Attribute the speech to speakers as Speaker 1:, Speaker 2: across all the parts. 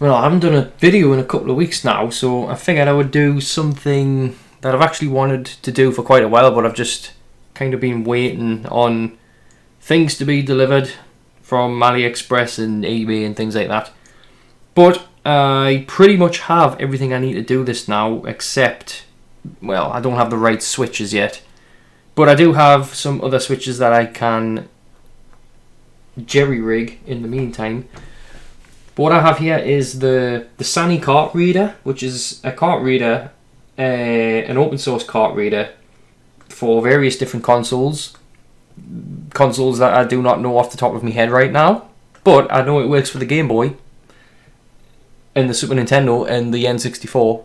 Speaker 1: Well, I haven't done a video in a couple of weeks now, so I figured I would do something that I've actually wanted to do for quite a while, but I've just kind of been waiting on things to be delivered from AliExpress and eBay and things like that. But I pretty much have everything I need to do this now, except, well, I don't have the right switches yet. But I do have some other switches that I can jerry-rig in the meantime. But what I have here is the Sanni card reader, which is a card reader, an open source card reader for various different consoles that I do not know off the top of my head right now, but I know it works for the Game Boy and the Super Nintendo and the N64.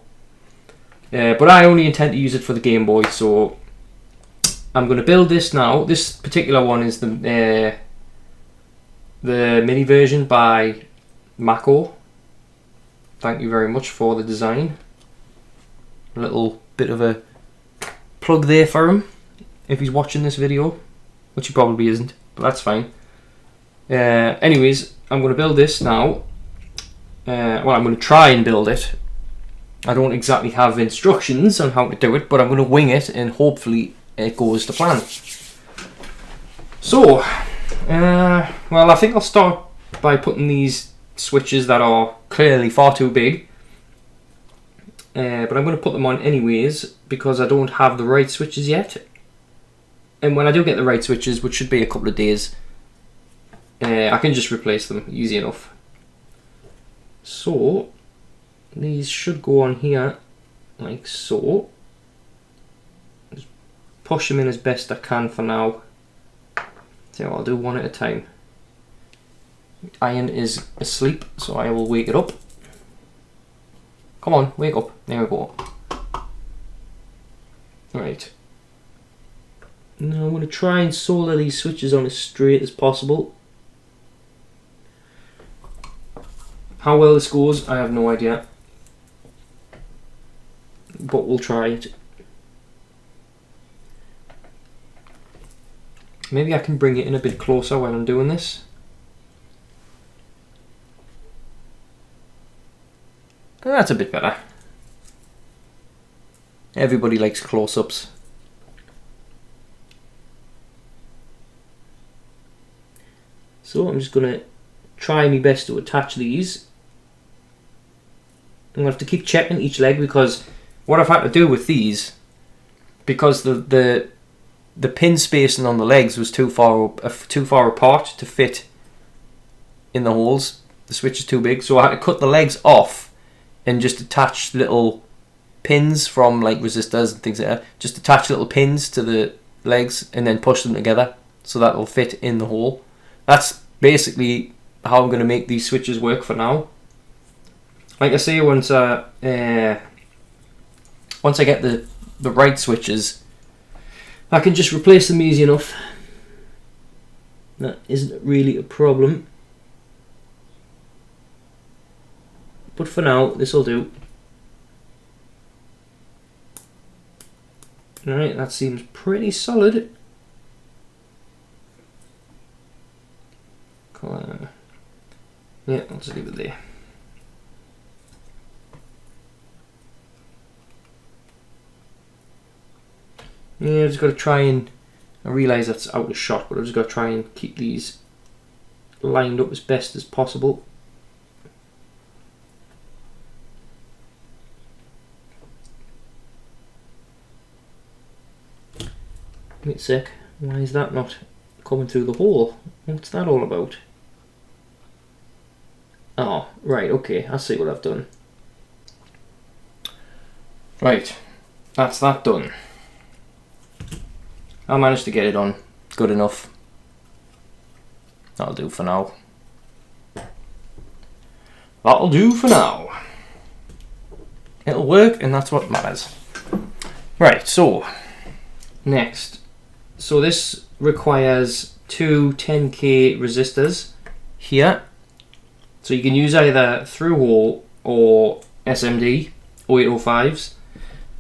Speaker 1: But I only intend to use it for the Game Boy, so I'm going to build this now. This particular one is the mini version by Makho. Thank you very much for the design. A little bit of a plug there for him if he's watching this video, which he probably isn't, but that's fine. Anyways, I'm going to build this now. Well, I'm going to try and build it. I don't exactly have instructions on how to do it, but I'm going to wing it and hopefully it goes to plan. So, well, I think I'll start by putting these switches that are clearly far too big, but I'm going to put them on anyways because I don't have the right switches yet. And when I do get the right switches, which should be a couple of days, I can just replace them easy enough. So these should go on here like so. Just push them in as best I can for now. So I'll do one at a time. Iron is asleep, so I will wake it up. Come on, wake up. There we go. Right. Now I'm going to try and solder these switches on as straight as possible. How well this goes, I have no idea. But we'll try it. Maybe I can bring it in a bit closer when I'm doing this. That's a bit better. Everybody likes close-ups. So I'm just going to try my best to attach these. I'm going to have to keep checking each leg because what I've had to do with these, because the pin spacing on the legs was too far apart to fit in the holes. The switch is too big, so I had to cut the legs off and just attach little pins from like resistors and things like that. Just attach little pins to the legs and then push them together so that will fit in the hole. That's basically how I'm going to make these switches work for now. Like I say, once I get the right switches, I can just replace them easy enough. That isn't really a problem. But for now, this will do. Alright, that seems pretty solid. Yeah, I'll just leave it there. Yeah, I've just got to try and... I realise that's out of shot, but I've just got to try and keep these lined up as best as possible. Wait a sec, why is that not coming through the hole? What's that all about? Oh, right, okay, I see what I've done. Right, that's that done. I managed to get it on good enough. That'll do for now. That'll do for now. It'll work and that's what matters. Right, so next. So this requires two 10k resistors here. So you can use either through hole or SMD 0805s.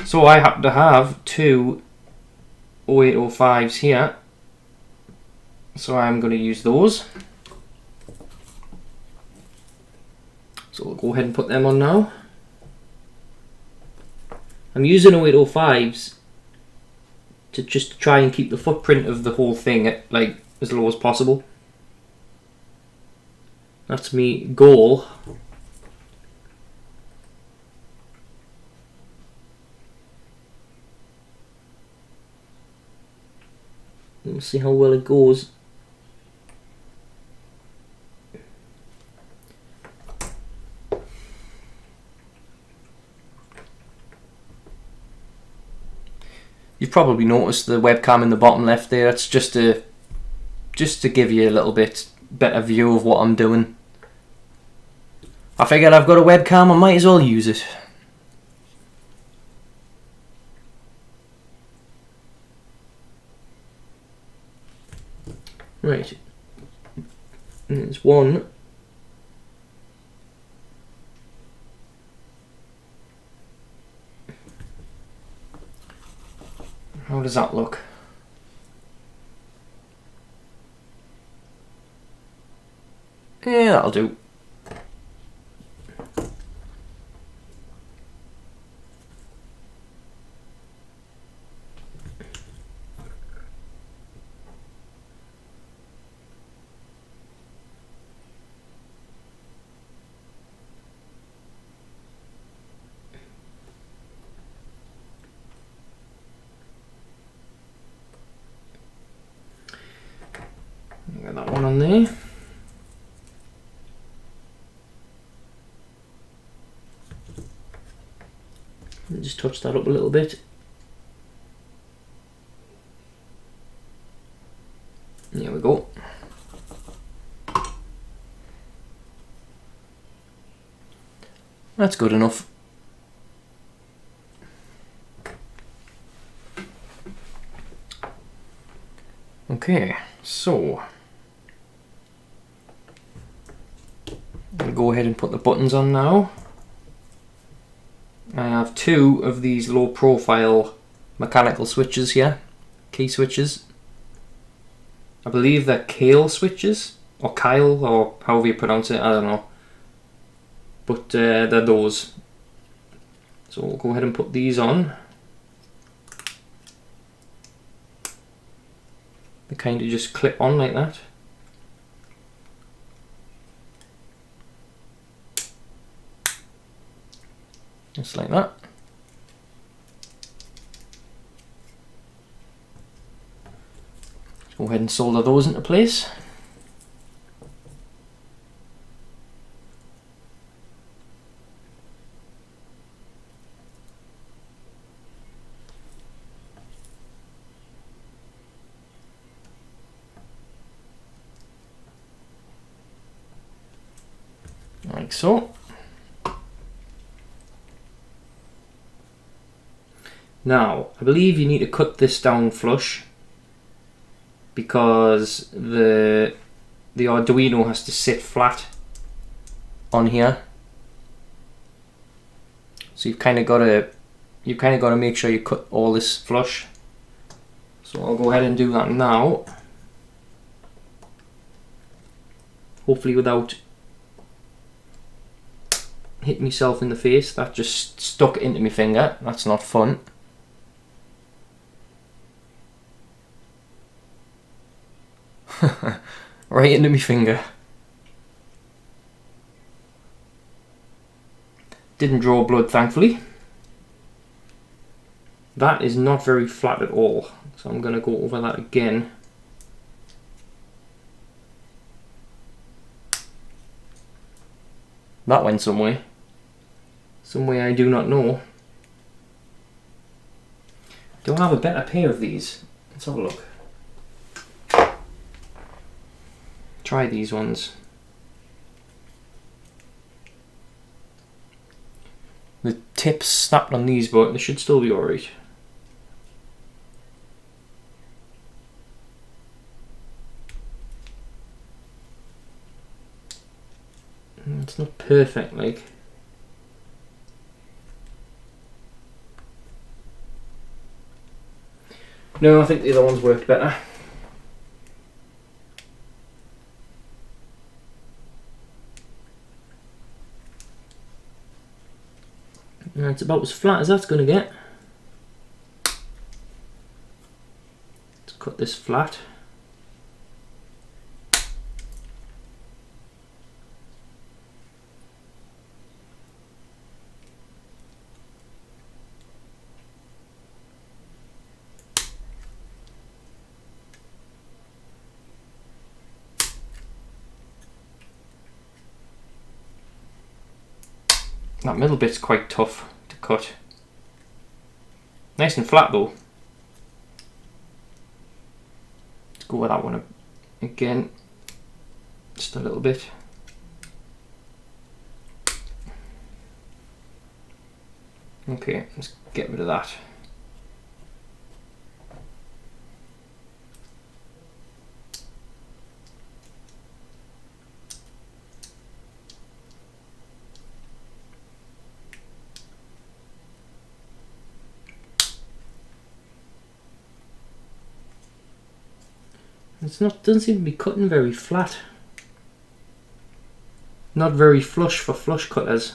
Speaker 1: So I happen to have two 0805s here. So I'm going to use those. So we'll go ahead and put them on now. I'm using 0805s to just try and keep the footprint of the whole thing at like as low as possible. That's me goal. We'll see how well it goes. You've probably noticed the webcam in the bottom left there. It's just to give you a little bit better view of what I'm doing. I figured I've got a webcam, I might as well use it. Right. There's one. How does that look? Yeah, that'll do. Get that one on there. Just touch that up a little bit. There we go. That's good enough. Okay, so I'll go ahead and put the buttons on now. I have two of these low profile mechanical switches here, key switches. I believe they're Kyle switches, or Kyle, or however you pronounce it, I don't know. But they're those. So we'll go ahead and put these on. They kind of just clip on like that. Just like that. Go ahead and solder those into place. Like so. Now, I believe you need to cut this down flush because the Arduino has to sit flat on here. So you've kind of got to make sure you cut all this flush. So I'll go ahead and do that now. Hopefully without hitting myself in the face. That just stuck into my finger. That's not fun. Right into my finger. Didn't draw blood, thankfully. That is not very flat at all, so I'm going to go over that again. That went some way I do not know. Do I have a better pair of these? Let's have a look. Try these ones. The tips snapped on these, but they should still be alright. It's not perfect, like. No, I think the other ones worked better. And it's about as flat as that's going to get. Let's cut this flat. That middle bit's quite tough to cut. Nice and flat though. Let's go with that one again. Just a little bit. Okay, let's get rid of that. Doesn't seem to be cutting very flat. Not very flush for flush cutters.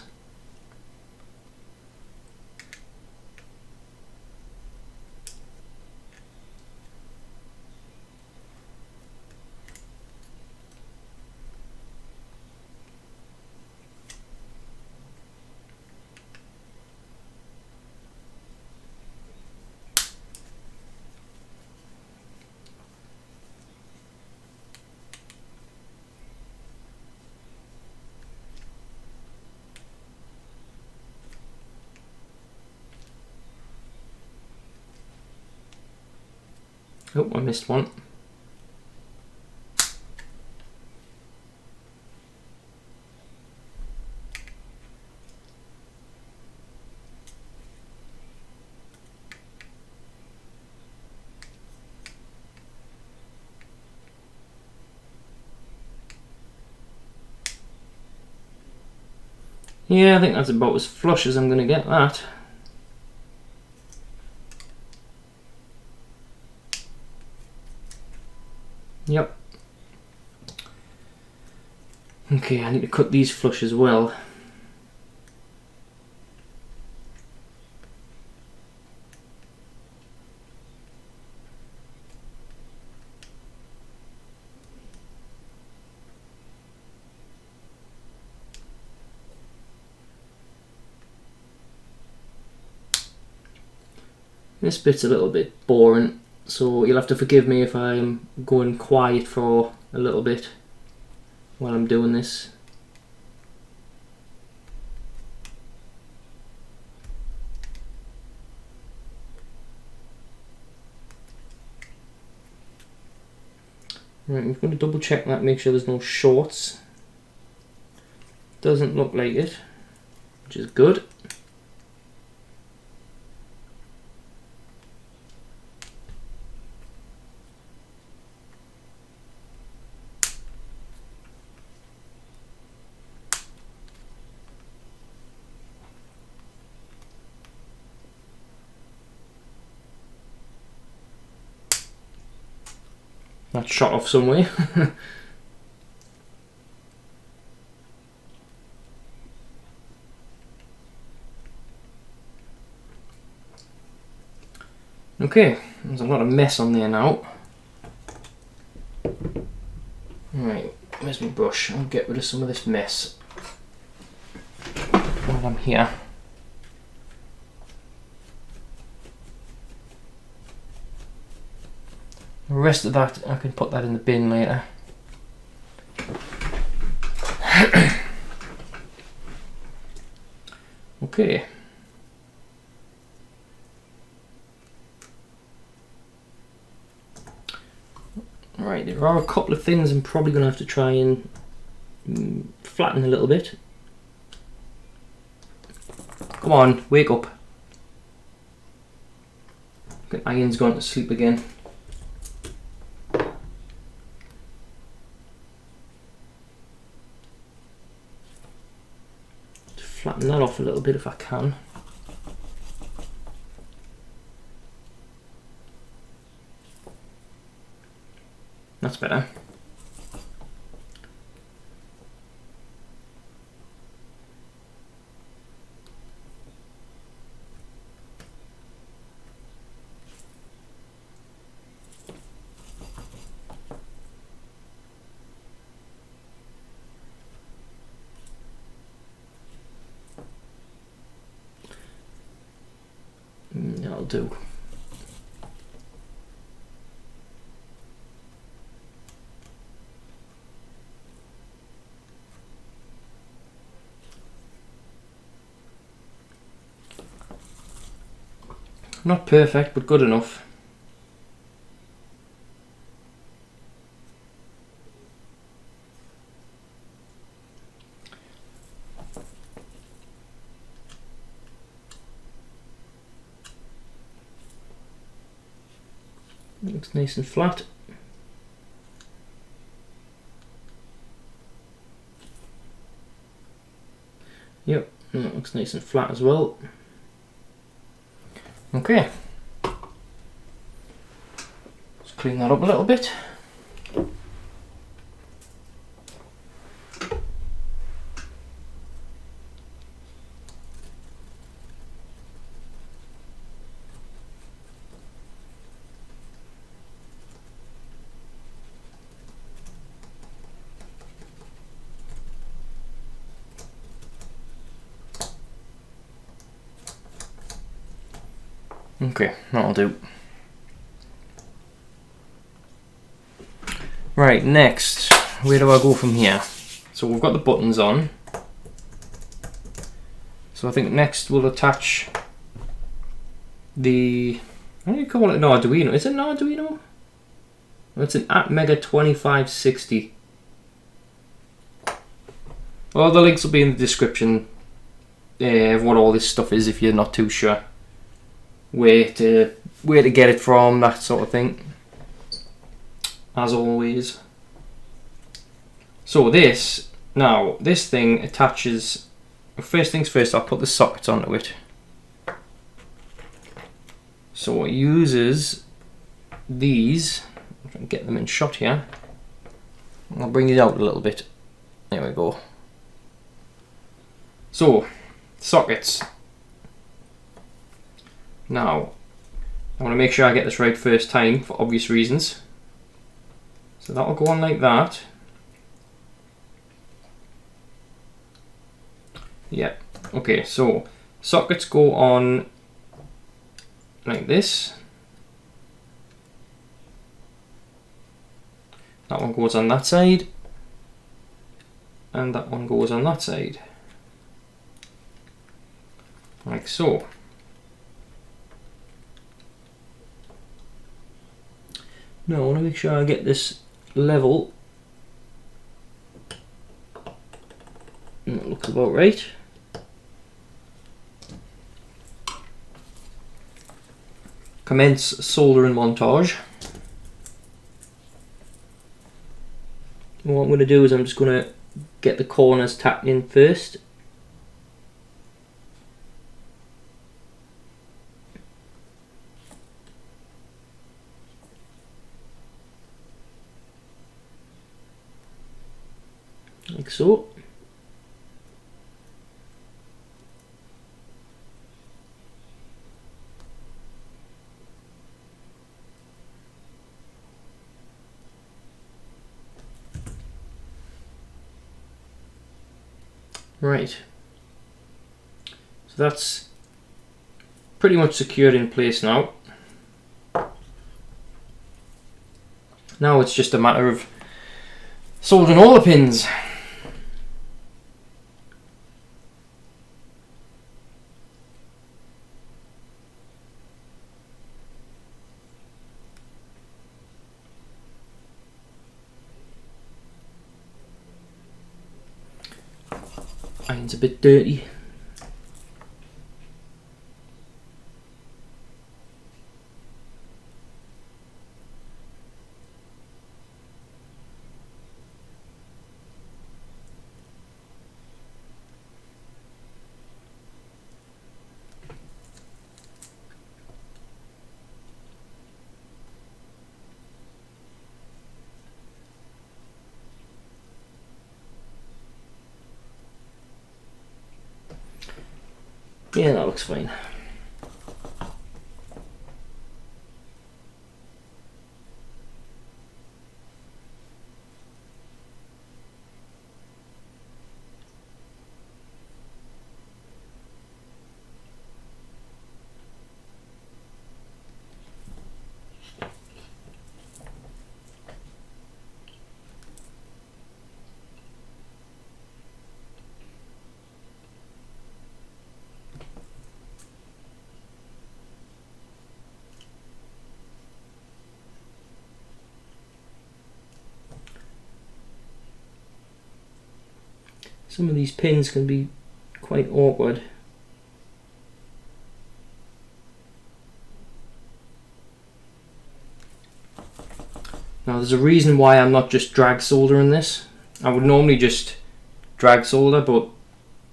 Speaker 1: Oh, I missed one. Yeah, I think that's about as flush as I'm going to get that. Yep. Okay, I need to cut these flush as well. This bit's a little bit boring, so you'll have to forgive me if I'm going quiet for a little bit while I'm doing this. Right, I'm going to double check that, make sure there's no shorts. Doesn't look like it, which is good. That shot off somewhere. Okay, there's a lot of mess on there now. Right, where's my brush? I'll get rid of some of this mess while I'm here. The rest of that, I can put that in the bin later. Okay. Right, there are a couple of things I'm probably going to have to try and flatten a little bit. Come on, wake up. Iron's gone to sleep again. Flatten that off a little bit if I can. That's better. do. Not perfect, but good enough. Looks nice and flat. Yep, and that looks nice and flat as well. Okay. Let's clean that up a little bit. Okay, that'll do. Right, next, where do I go from here? So we've got the buttons on. So I think next we'll attach the, what do you call it, an Arduino? Is it an Arduino? It's an Atmega 2560. Well, the links will be in the description of what all this stuff is if you're not too sure where to get it from, that sort of thing, as always. So this thing attaches, first things first, I'll put the sockets onto it. So it uses these, I'm trying to get them in shot here, I'll bring it out a little bit, there we go. So, sockets. Now, I want to make sure I get this right first time for obvious reasons. So that'll go on like that. Yeah, okay, so sockets go on like this. That one goes on that side. And that one goes on that side. Like so. Now I want to make sure I get this level. And that looks about right. Commence soldering montage. And what I'm going to do is I'm just going to get the corners tapped in first. Like so. Right. So that's pretty much secured in place now. Now it's just a matter of soldering all the pins. Iron's a bit dirty. Yeah, that looks fine. Some of these pins can be quite awkward. Now there's a reason why I'm not just drag soldering this. I would normally just drag solder, but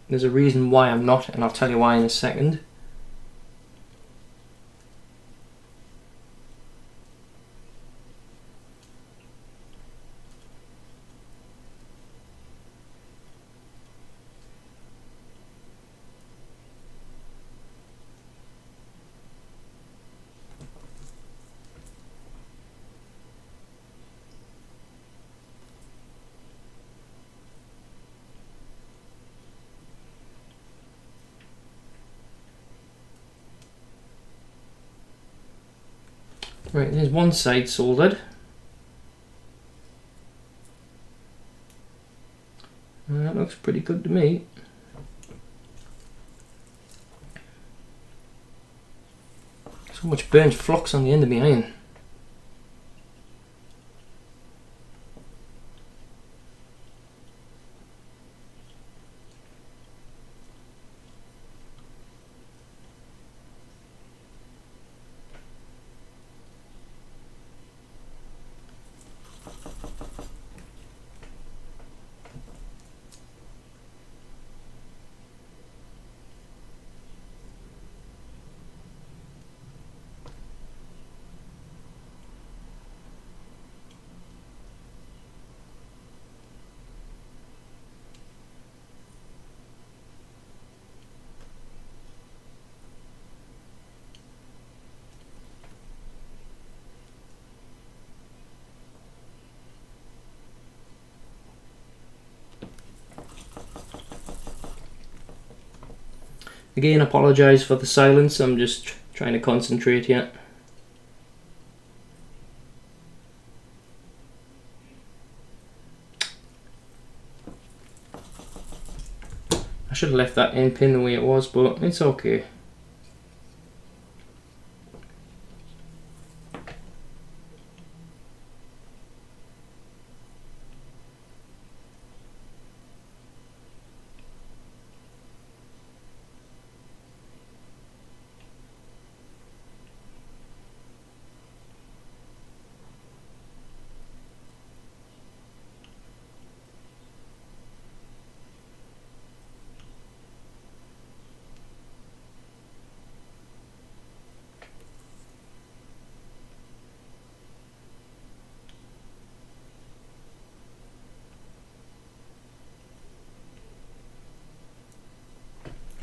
Speaker 1: there's a reason why I'm not, and I'll tell you why in a second. Right, there's one side soldered. That looks pretty good to me. So much burnt flux on the end of my iron. Again, apologise for the silence, I'm just trying to concentrate here. I should have left that end pin the way it was, but it's okay.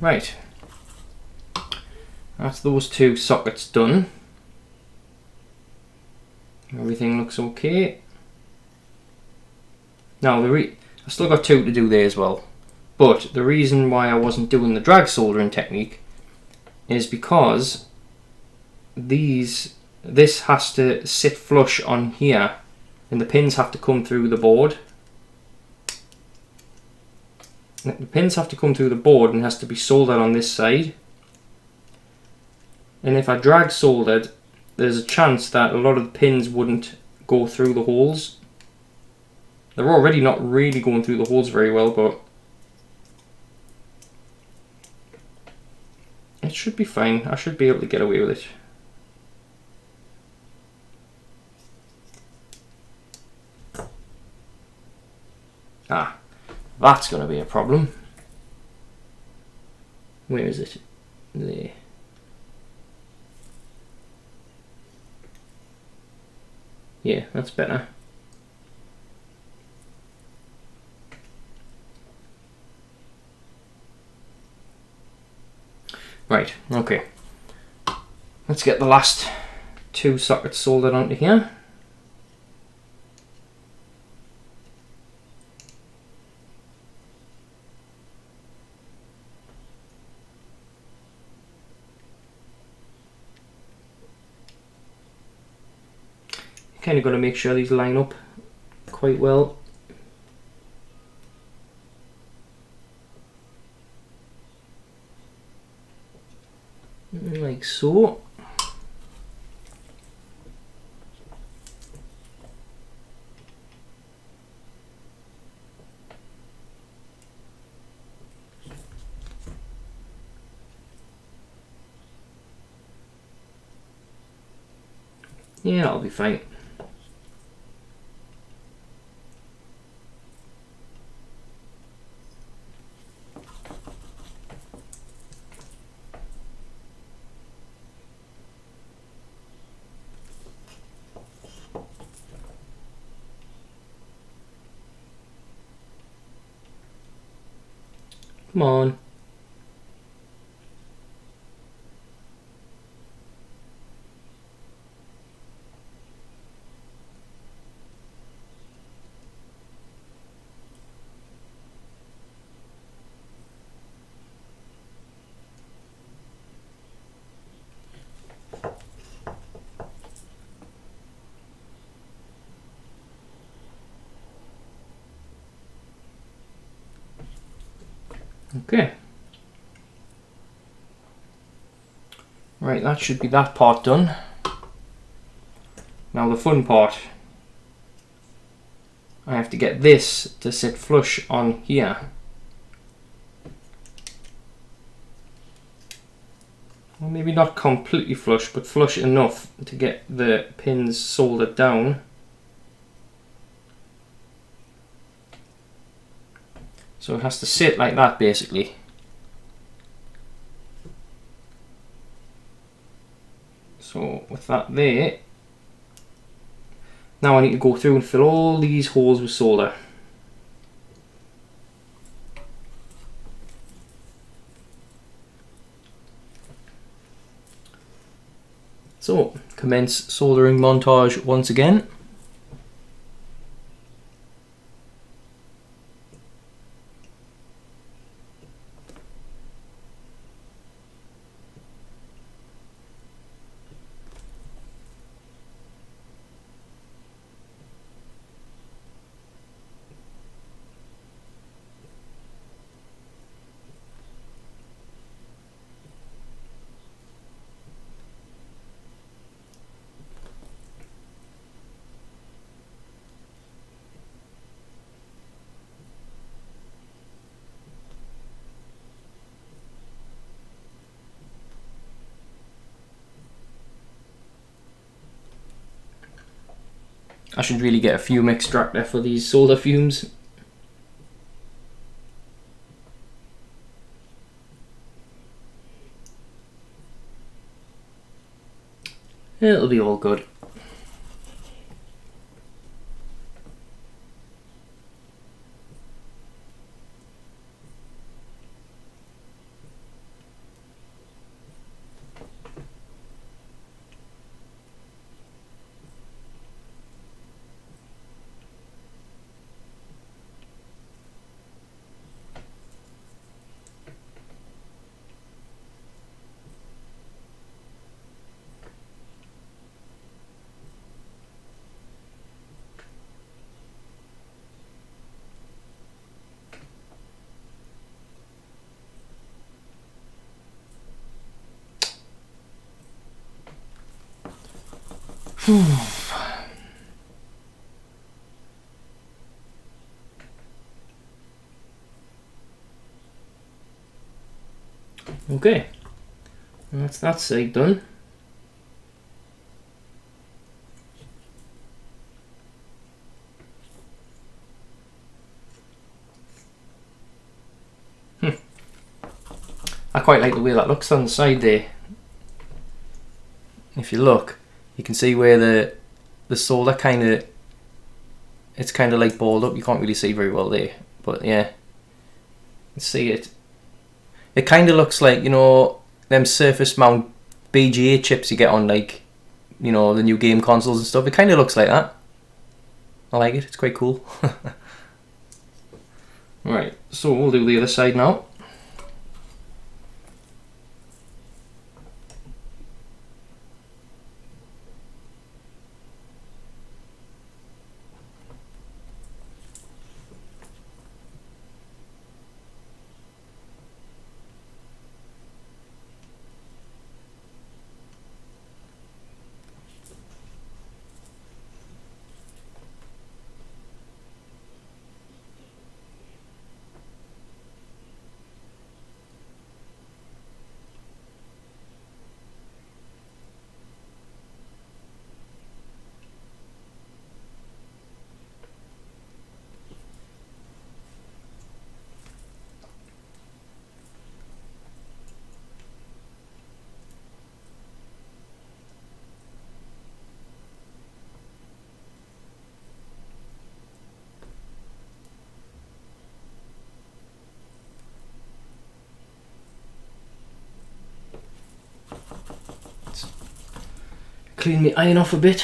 Speaker 1: Right, that's those two sockets done. Everything looks okay. Now I've still got two to do there as well, but the reason why I wasn't doing the drag soldering technique is because this has to sit flush on here, and the pins have to come through the board. The pins have to come through the board and has to be soldered on this side. And if I drag soldered, there's a chance that a lot of the pins wouldn't go through the holes. They're already not really going through the holes very well, but it should be fine. I should be able to get away with it. Ah, that's going to be a problem. Where is it? There. Yeah, that's better. Right, okay. Let's get the last two sockets soldered onto here. Kind of got to make sure these line up quite well. Like so. Yeah, that'll be fine. Come on. Okay. Right, that should be that part done. Now the fun part. I have to get this to sit flush on here. Well, maybe not completely flush, but flush enough to get the pins soldered down. So it has to sit like that basically. So with that there, now I need to go through and fill all these holes with solder. So, commence soldering montage once again. I should really get a fume extractor for these solder fumes. It'll be all good. Okay, and that's that side done. I quite like the way that looks on the side there. If you look, you can see where the solder it's kind of like balled up. You can't really see very well there, but yeah, you can see it. It kind of looks like, you know, them surface mount BGA chips you get on, like, you know, the new game consoles and stuff. It kind of looks like that. I like it. It's quite cool. Right, so we'll do the other side now. clean my iron off a bit.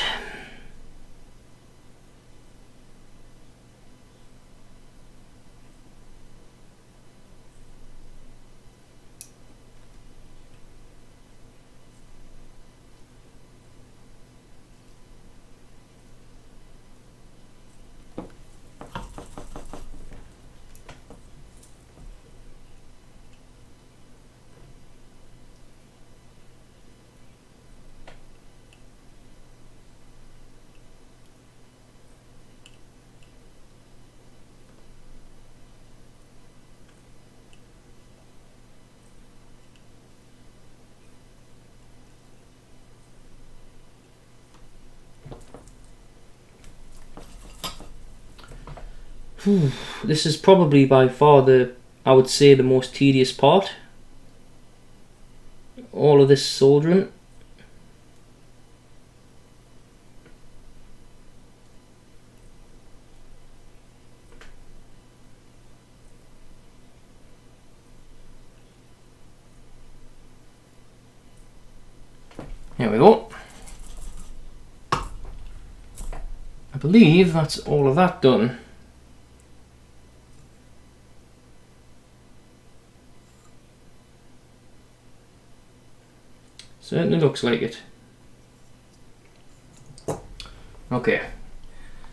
Speaker 1: This is probably by far I would say the most tedious part. All of this soldering. There we go. I believe that's all of that done. Certainly looks like it. Okay,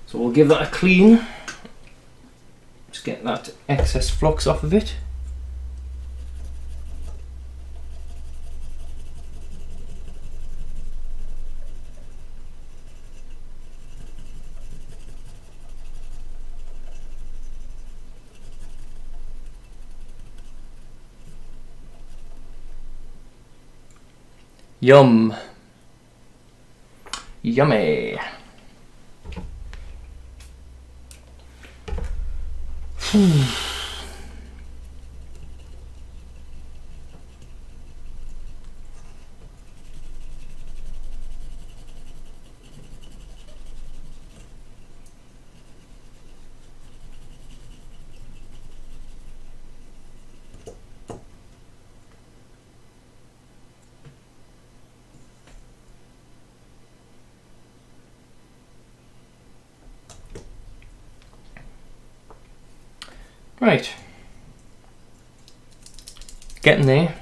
Speaker 1: so we'll give that a clean. Just get that excess flux off of it. Yum. Yummy. Right, getting there,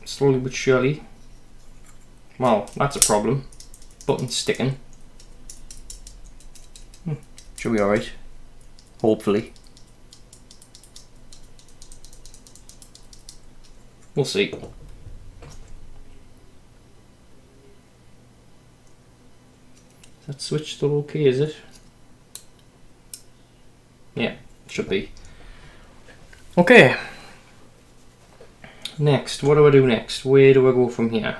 Speaker 1: slowly but surely. Well, that's a problem. Button sticking. Should be alright, hopefully. We'll see. Is that switch still okay, is it? Yeah. Should be. Okay. Next, what do I do next? Where do I go from here?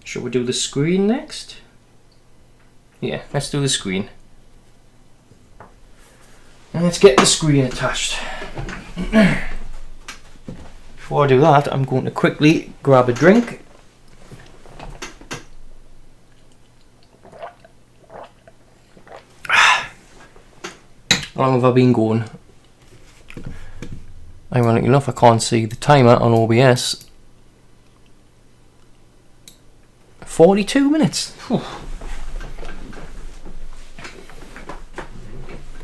Speaker 1: Should we do the screen next? Yeah, let's do the screen. And let's get the screen attached. Before I do that, I'm going to quickly grab a drink. How long have I been going? Ironically enough, I can't see the timer on OBS. 42 minutes. Whew.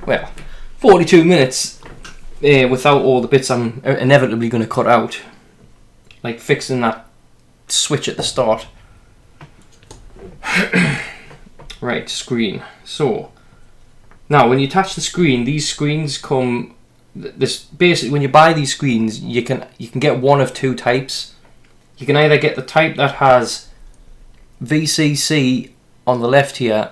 Speaker 1: Well, 42 minutes without all the bits I'm inevitably going to cut out. Like fixing that switch at the start. Right, screen. So, now when you attach the screen, these screens come... basically, when you buy these screens, you can get one of two types. You can either get the type that has VCC on the left here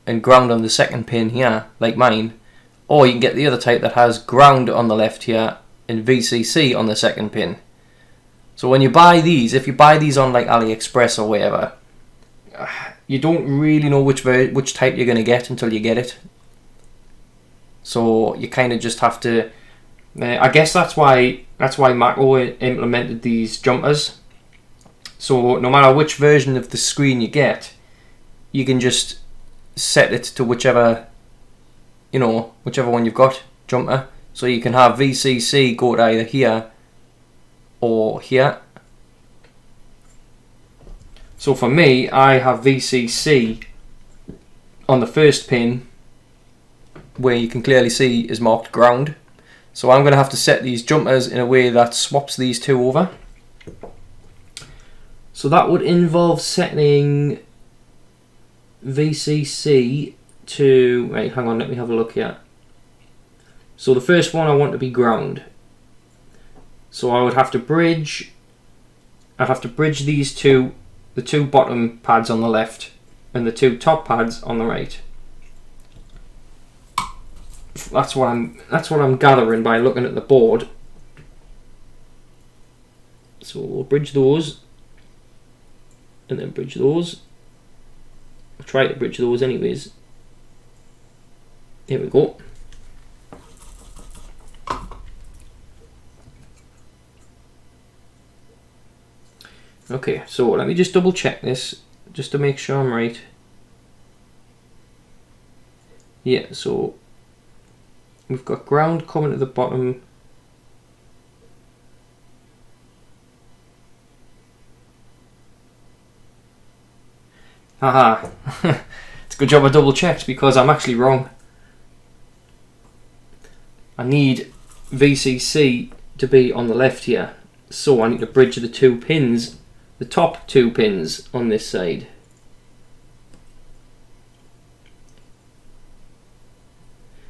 Speaker 1: and ground on the second pin here, like mine, or you can get the other type that has ground on the left here and VCC on the second pin. So when you buy these, if you buy these on like AliExpress or whatever, you don't really know which type you're going to get until you get it. So you kind of just have to. I guess that's why Makho implemented these jumpers. So no matter which version of the screen you get, you can just set it to whichever one you've got jumper. So you can have VCC go to either here or here. So for me, I have VCC on the first pin, where you can clearly see is marked ground. So I'm going to have to set these jumpers in a way that swaps these two over. So that would involve setting VCC to, right, hang on, let me have a look here. So the first one I want to be ground. So I would have to bridge, I'd have to bridge these two, the two bottom pads on the left and the two top pads on the right. That's what I'm gathering by looking at the board. So we'll bridge those and then bridge those. I'll try to bridge those anyways. Here we go. Okay, so let me just double check this just to make sure I'm right. Yeah, so we've got ground coming to the bottom. Haha, it's a good job I double checked because I'm actually wrong. I need VCC to be on the left here, so I need to bridge the two pins, the top two pins on this side.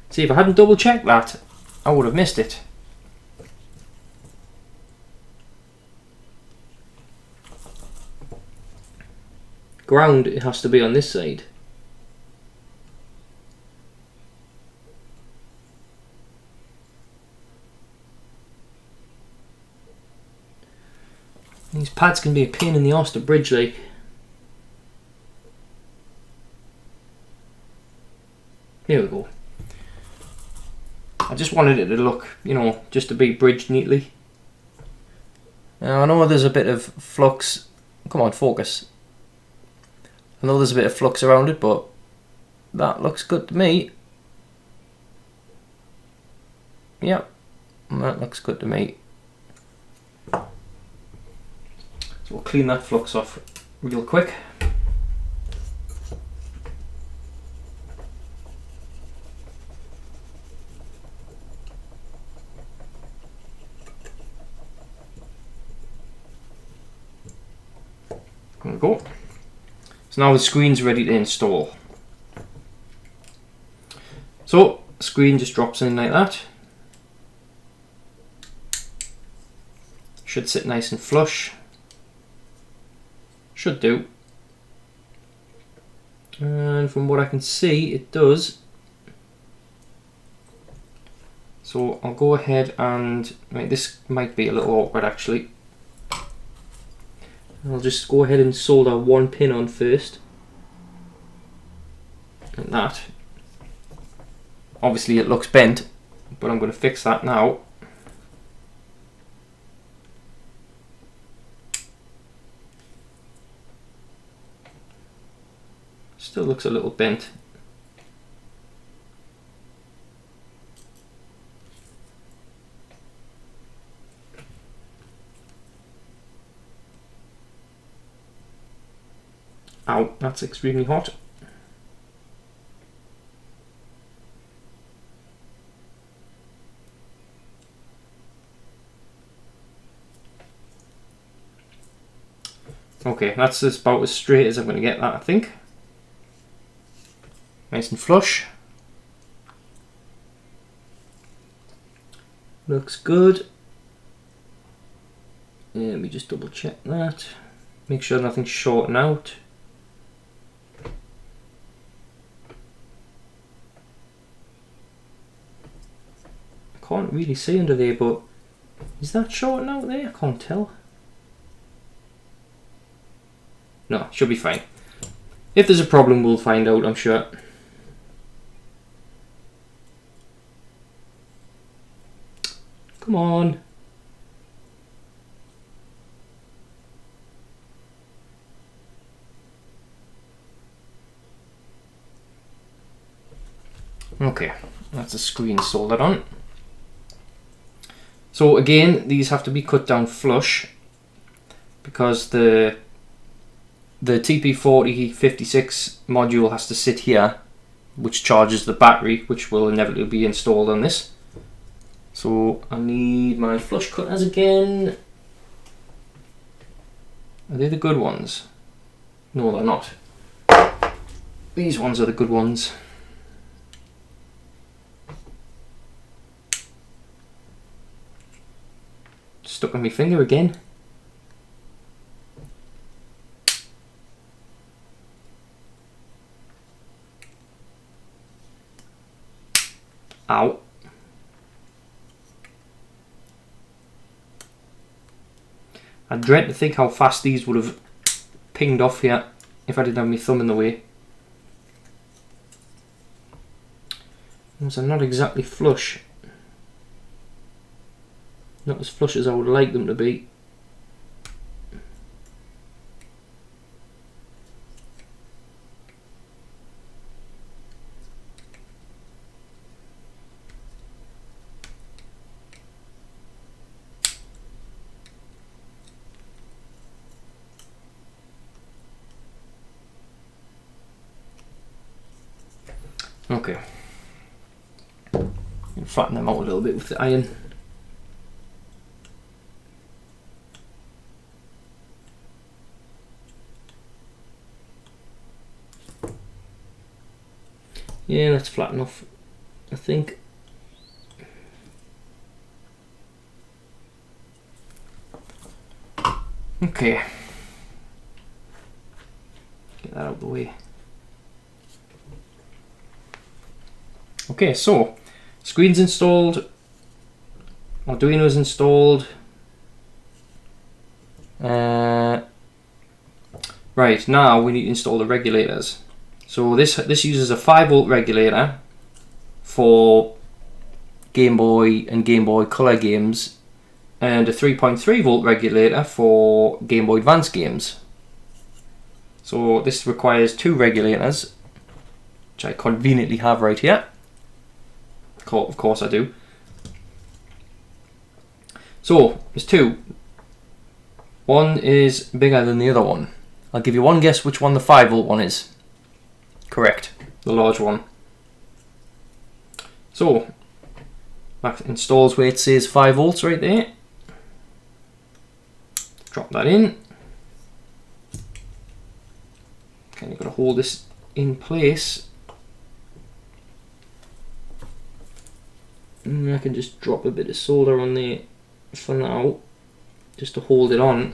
Speaker 1: See, if I hadn't double checked that, I would have missed it. Ground, it has to be on this side. These pads can be a pain in the arse to bridge, like. Here we go. I just wanted it to look, you know, just to be bridged neatly. Now I know there's a bit of flux. Come on, focus. I know there's a bit of flux around it, but that looks good to me. Yep, that looks good to me. So we'll clean that flux off real quick. There we go. So now the screen's ready to install. So the screen just drops in like that. Should sit nice and flush. Should do. And from what I can see, it does. So I'll go ahead and, right, this might be a little awkward actually. I'll just go ahead and solder one pin on first. Like that. Obviously it looks bent, but I'm going to fix that now. Still looks a little bent. Ow, that's extremely hot. Okay, that's about as straight as I'm going to get that, I think. Nice and flush. Looks good. Yeah, let me just double check that. Make sure nothing's shorting out. I can't really see under there, but is that shorting out there? I can't tell. No, should be fine. If there's a problem, we'll find out, I'm sure. Come on. Okay, that's the screen soldered on. So again, these have to be cut down flush because the the TP4056 module has to sit here, which charges the battery, which will inevitably be installed on this. So I need my flush cutters again. Are they the good ones? No, they're not. These ones are the good ones. Stuck on my finger again. Ow. I dread to think how fast these would have pinged off here if I didn't have my thumb in the way. Those are not exactly flush. Not as flush as I would like them to be. Okay. Flatten them out a little bit with the iron. Yeah, that's flat enough, I think. Okay. Get that out of the way. Okay, so screen's installed, Arduino's installed. Right, now we need to install the regulators. So this uses a 5-volt regulator for Game Boy and Game Boy Color games, and a 3.3 volt regulator for Game Boy Advance games. So this requires 2 regulators, which I conveniently have right here. Of course I do. So there's 2. One is bigger than the other one. I'll give you one guess which one the 5-volt one is. Correct, the large one. So that installs where it says 5 volts right there. Drop that in. Okay, you've got to hold this in place. And I can just drop a bit of solder on there for now, just to hold it on.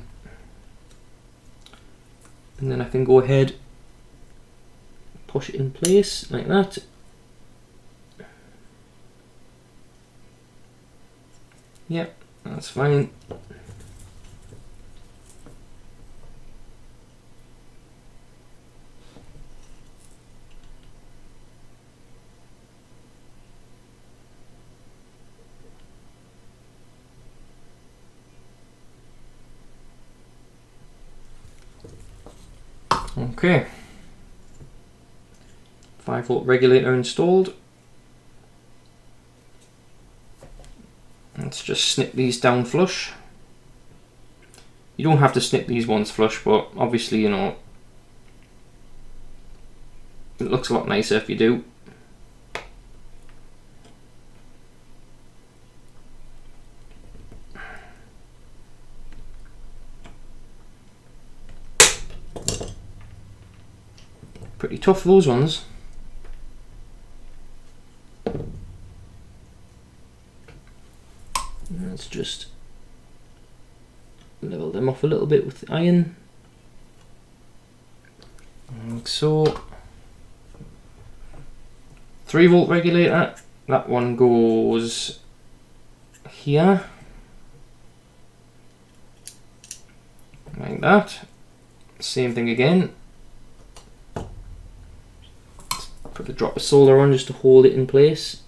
Speaker 1: And then I can go ahead, push it in place like that. Yep, that's fine. Okay, 5-volt regulator installed. Let's just snip these down flush. You don't have to snip these ones flush, but obviously, you know, it looks a lot nicer if you do. Pretty tough, those ones. Let's just level them off a little bit with the iron, like so. 3-volt regulator, that one goes here, like that. Same thing again. Put a drop of solder on just to hold it in place.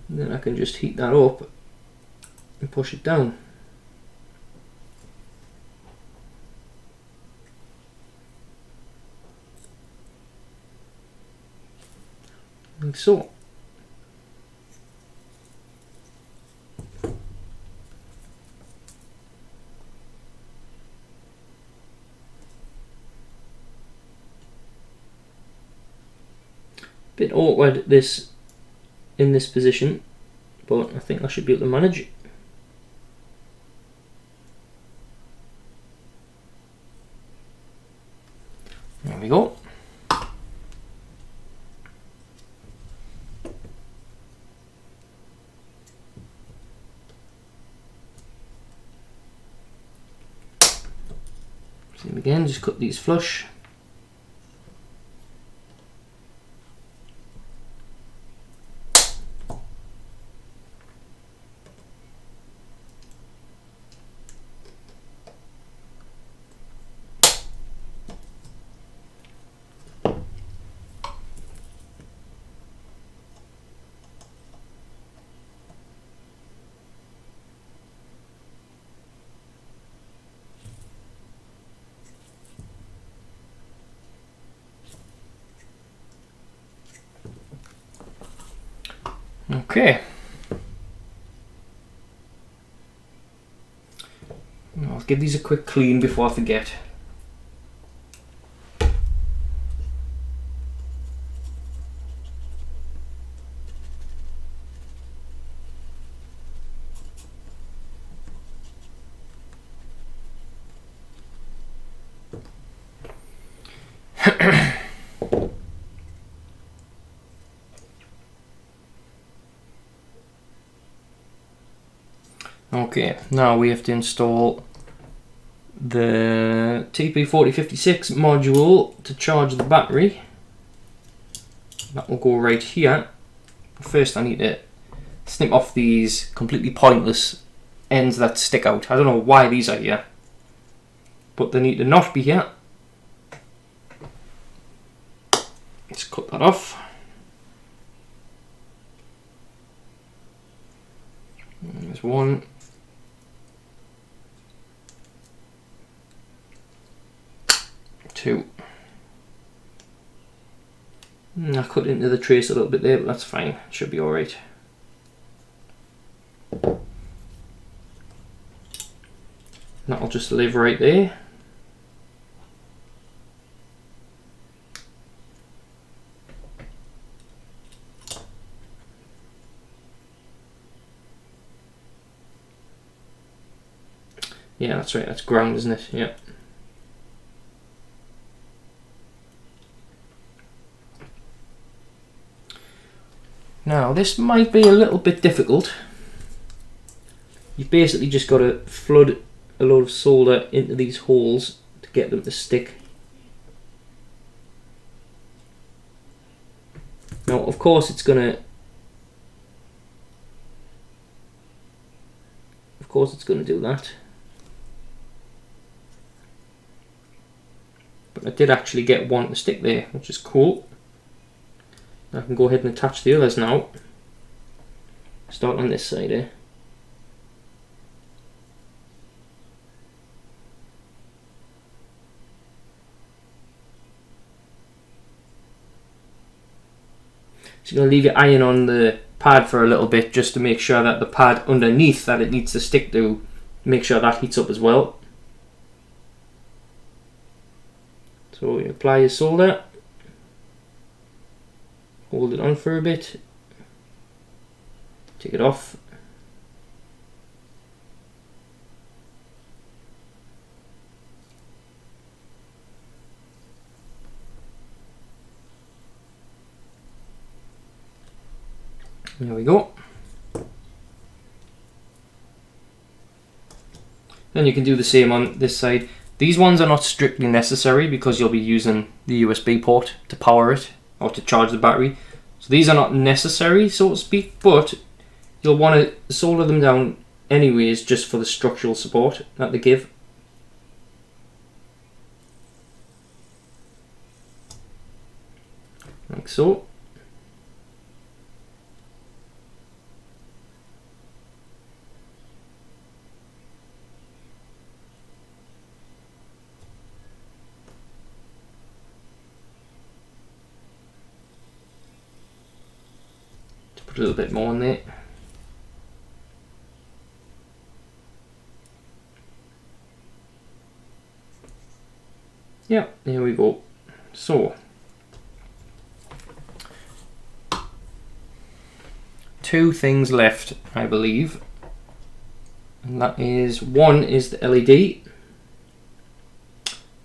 Speaker 1: And then I can just heat that up and push it down. Like so. Bit awkward this in this position, but I think I should be able to manage it. There we go. Same again, just cut these flush. Okay. I'll give these a quick clean before I forget. Okay, now we have to install the TP4056 module to charge the battery. That will go right here. First I need to snip off these completely pointless ends that stick out. I don't know why these are here, but they need to not be here. Let's cut that off. There's one. Two. I cut into the trace a little bit there, but that's fine. It should be alright. That'll just live right there. Yeah, that's right. That's ground, isn't it? Yeah. Now, this might be a little bit difficult. You've basically just got to flood a load of solder into these holes to get them to stick. Now, of course, it's gonna do that. But I did actually get one to stick there, which is cool. I can go ahead and attach the others now. Start on this side here. So you're going to leave your iron on the pad for a little bit just to make sure that the pad underneath that it needs to stick to, make sure that heats up as well. So you apply your solder. Hold it on for a bit, take it off. There we go. Then you can do the same on this side. These ones are not strictly necessary because you'll be using the USB port to power it or to charge the battery. So these are not necessary, so to speak, but you'll want to solder them down anyways just for the structural support that they give. Like so. A little bit more in there. Yeah, here we go. So two things left, I believe. And that is, one is the LED,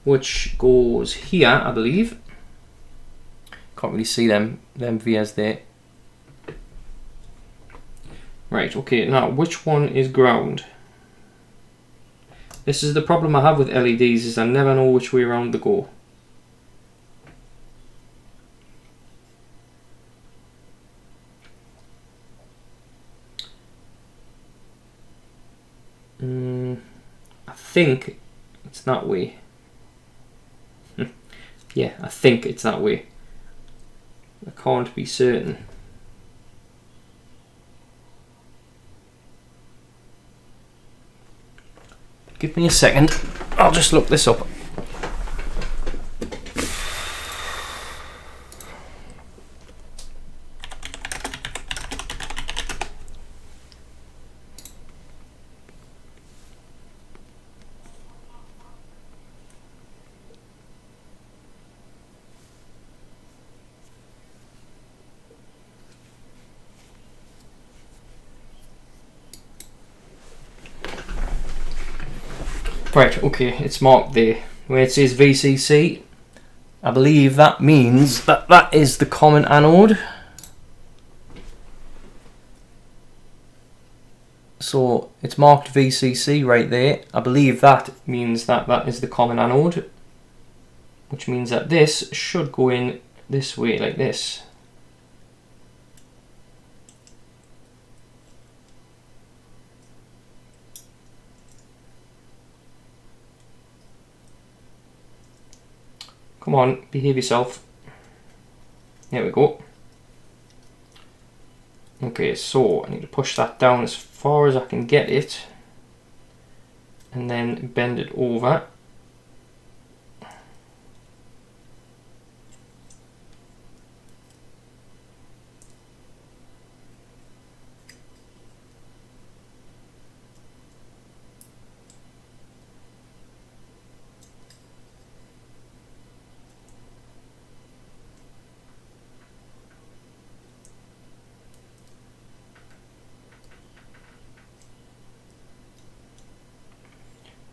Speaker 1: which goes here, I believe. Can't really see them vias there. Right, okay, now which one is ground? This is the problem I have with LEDs, is I never know which way around to go. I think it's that way. Yeah, I think it's that way. I can't be certain. Give me a second, I'll just look this up. Right, okay, it's marked there. Where it says VCC, I believe that means that that is the common anode. So it's marked VCC right there. I believe that means that that is the common anode, which means that this should go in this way, like this. Come on, behave yourself. There we go. Okay, so I need to push that down as far as I can get it, and then bend it over.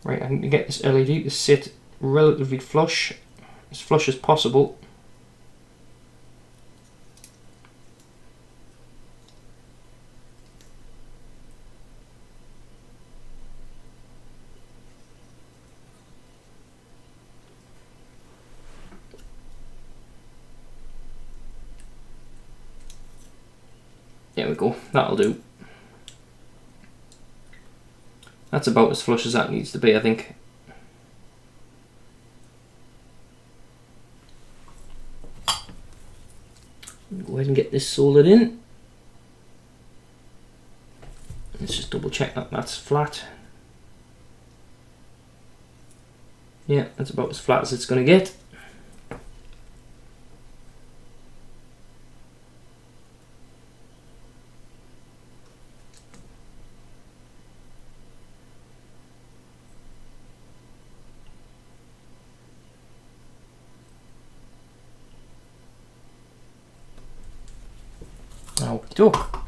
Speaker 1: Right, I need to get this LED to sit relatively flush as possible. There we go, that'll do. That's about as flush as that needs to be, I think. Go ahead and get this soldered in. Let's just double check that that's flat. Yeah, that's about as flat as it's going to get. Okey-doke.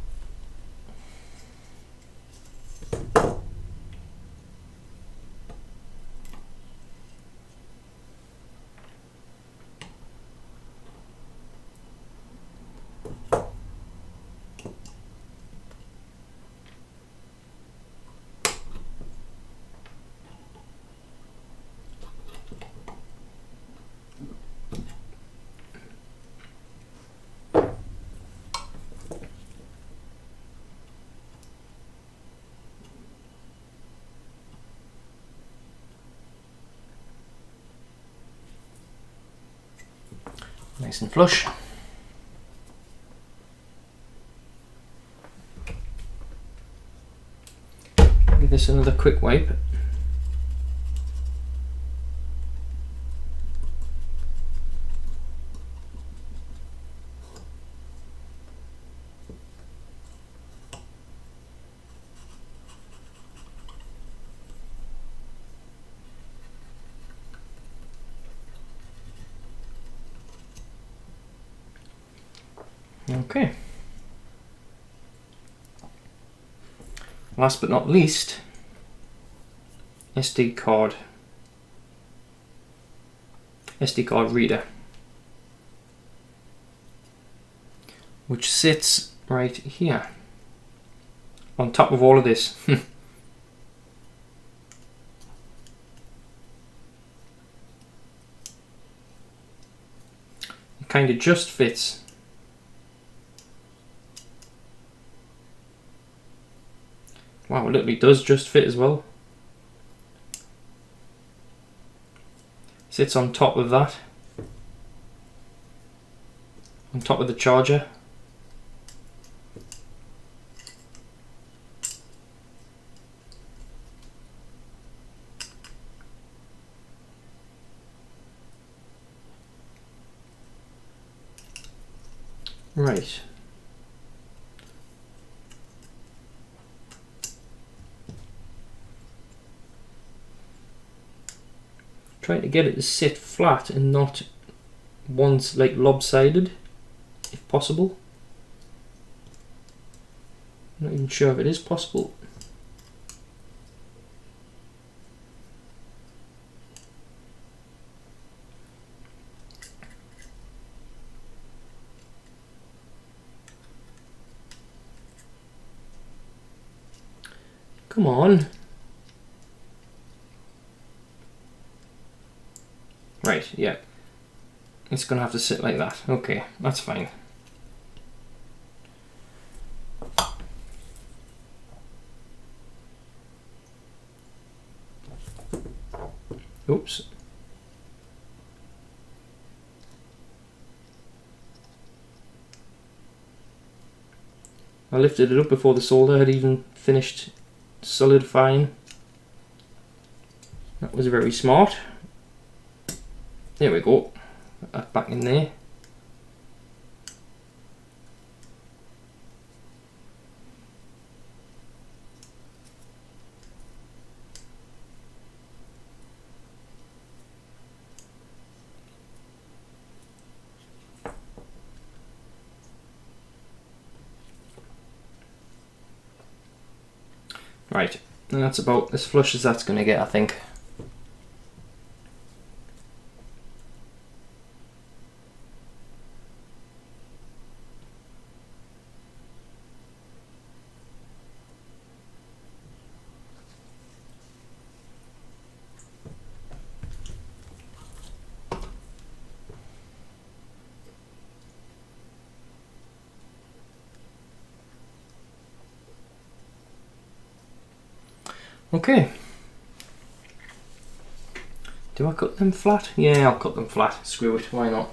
Speaker 1: Nice and flush. Give this another quick wipe. Okay. last but not least, SD card reader, which sits right here on top of all of this. It kind of just fits. Wow, it literally does just fit as well. Sits on top of that, on top of the charger. Right. Trying to get it to sit flat and not once like lopsided, if possible. I'm not even sure if it is possible. Come on. Right, yeah. It's gonna have to sit like that. Okay, that's fine. Oops. I lifted it up before the solder had even finished solidifying. That was very smart. There we go. Put that back in there. Right, and that's about as flush as that's going to get, I think. Okay. Do I cut them flat? Yeah, I'll cut them flat. Screw it, why not?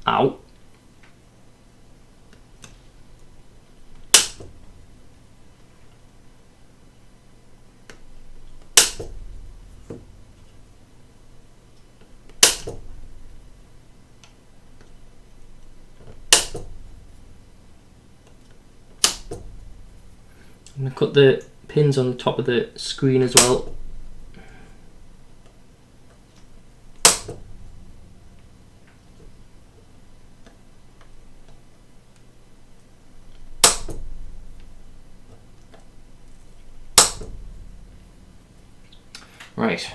Speaker 1: Ow. I'm going to cut the pins on the top of the screen as well. Right.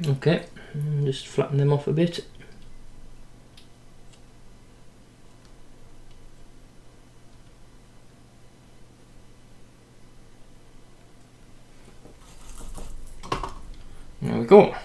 Speaker 1: Okay, just flatten them off a bit. There we go.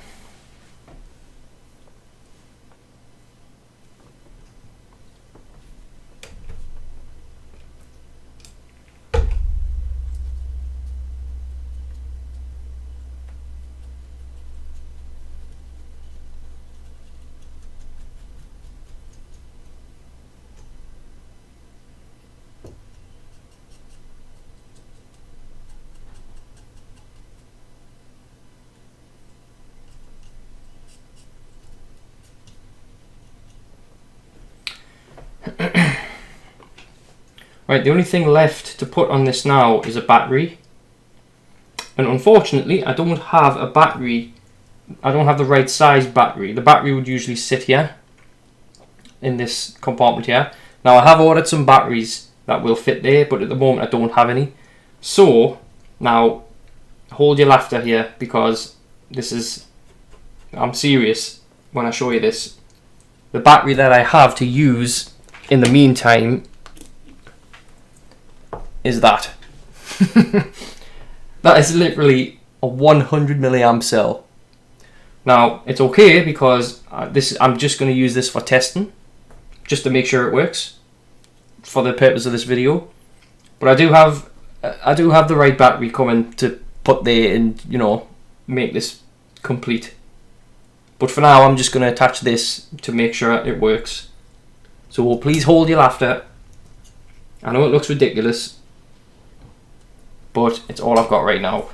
Speaker 1: Right, the only thing left to put on this now is a battery. And unfortunately, I don't have a battery. I don't have the right size battery. The battery would usually sit here in this compartment here. Now I have ordered some batteries that will fit there, but at the moment I don't have any. So now hold your laughter here, because this is, I'm serious when I show you this. The battery that I have to use in the meantime is that. That is literally a 100 milliamp cell. Now it's okay because I'm just going to use this for testing, just to make sure it works for the purpose of this video. But I do have the right battery coming to put there and, you know, make this complete. But for now I'm just going to attach this to make sure it works. So please hold your laughter. I know it looks ridiculous, but it's all I've got right now.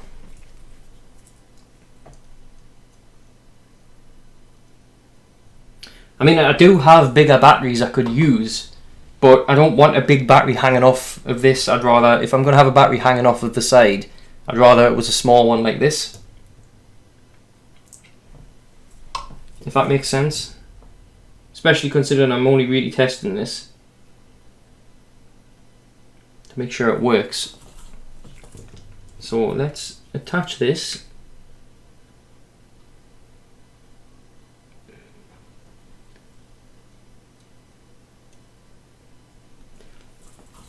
Speaker 1: I mean, I do have bigger batteries I could use, but I don't want a big battery hanging off of this. I'd rather, if I'm going to have a battery hanging off of the side, I'd rather it was a small one like this. If that makes sense. Especially considering I'm only really testing this to make sure it works. So let's attach this.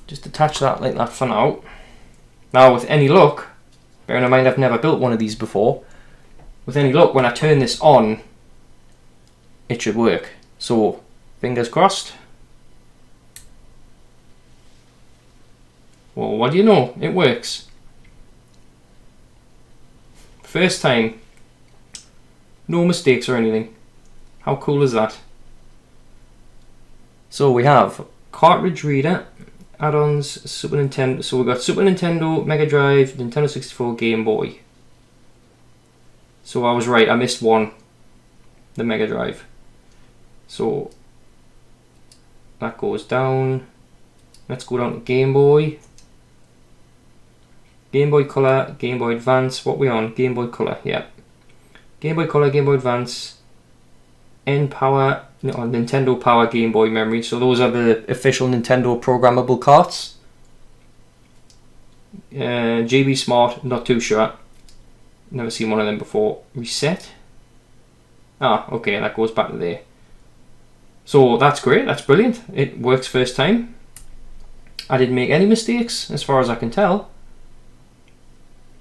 Speaker 1: Just attach that like that for now. Now with any luck, bearing in mind I've never built one of these before, with any luck when I turn this on, it should work. So fingers crossed. Well, what do you know? It works. First time. No mistakes or anything. How cool is that? So we have cartridge reader, add-ons, Super Nintendo. So we've got Super Nintendo, Mega Drive, Nintendo 64, Game Boy. So I was right, I missed one. The Mega Drive. So that goes down. Let's go down to Game Boy. Game Boy Color, Game Boy Advance. What we on? Game Boy Color, yeah. Game Boy Color, Game Boy Advance. N-Power, no, Nintendo Power Game Boy Memory. So those are the official Nintendo programmable carts. GB Smart, not too sure. Never seen one of them before. Reset. Ah, okay, that goes back to there. So that's great, that's brilliant. It works first time. I didn't make any mistakes as far as I can tell.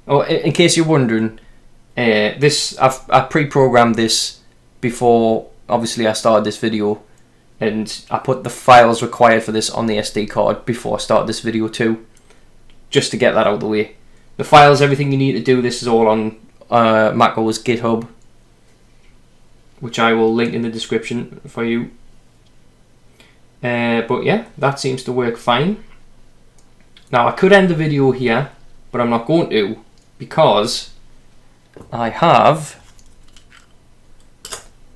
Speaker 1: Oh, in case you're wondering, I pre-programmed this before obviously I started this video, and I put the files required for this on the SD card before I started this video too, just to get that out of the way. The files, everything you need to do this is all on Makho's GitHub, which I will link in the description for you. But yeah, that seems to work fine. Now I could end the video here, but I'm not going to, because I have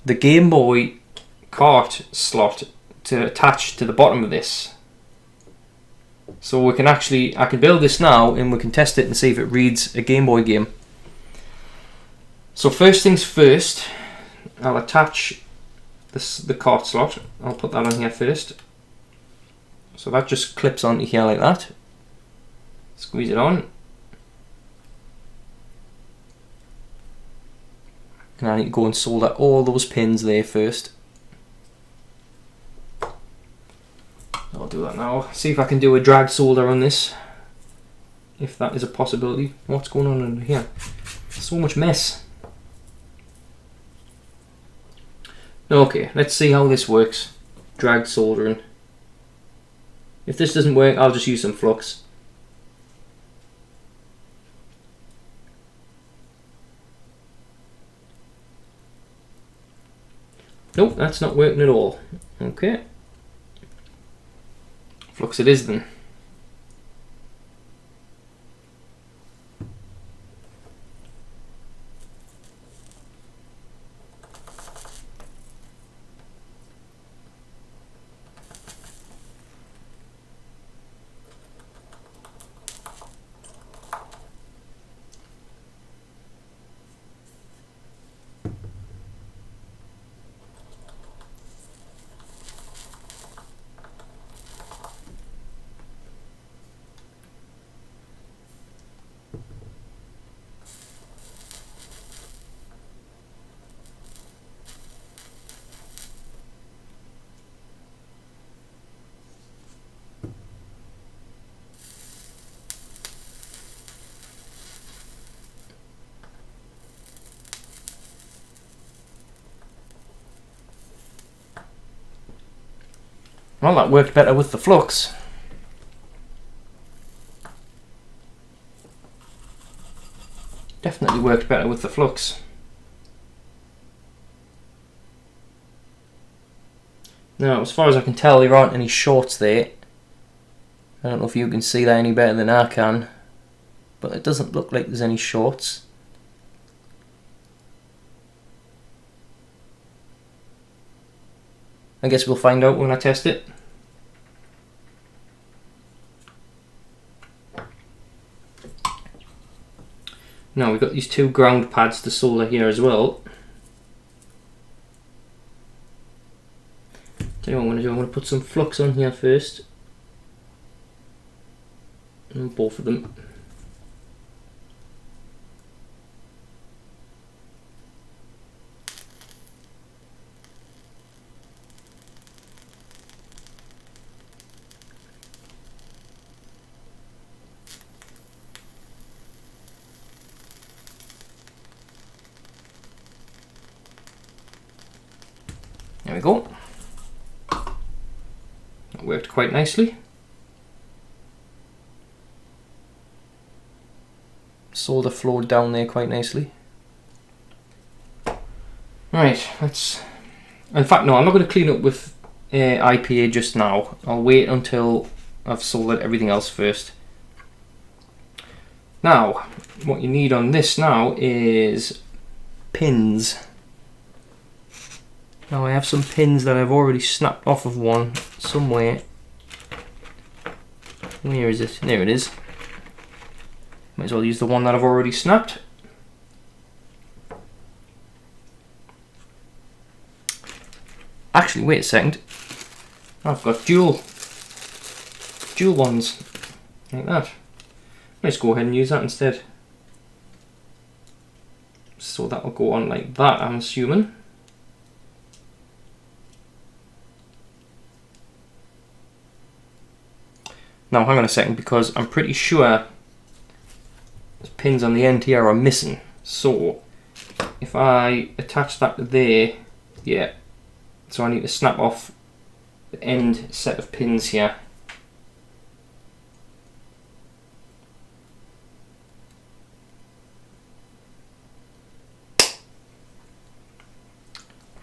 Speaker 1: the Game Boy cart slot to attach to the bottom of this. So we can actually, I can build this now and we can test it and see if it reads a Game Boy game. So first things first, I'll attach the cart slot. I'll put that on here first. So that just clips onto here like that. Squeeze it on. And I need to go and solder all those pins there first. I'll do that now. See if I can do a drag solder on this, if that is a possibility. What's going on in here? So much mess. Okay, let's see how this works. Drag soldering. If this doesn't work, I'll just use some flux. Nope, that's not working at all. Okay. Flux it is then. Well, that worked better with the flux. Definitely worked better with the flux. Now, as far as I can tell, there aren't any shorts there. I don't know if you can see that any better than I can, but it doesn't look like there's any shorts. I guess we'll find out when I test it. Now we've got these two ground pads to solder here as well. Tell you what I'm going to do, I'm going to put some flux on here first. And both of them. There we go. That worked quite nicely. Solder flowed down there quite nicely. Right, let's... In fact, no, I'm not going to clean up with IPA just now. I'll wait until I've soldered everything else first. Now, what you need on this now is pins. Now I have some pins that I've already snapped off of one somewhere. Where is it? There it is. Might as well use the one that I've already snapped. Actually, wait a second. I've got dual ones like that. Let's go ahead and use that instead. So that will go on like that, I'm assuming. Now hang on a second, because I'm pretty sure the pins on the end here are missing. So if I attach that to there, yeah. So I need to snap off the end set of pins here.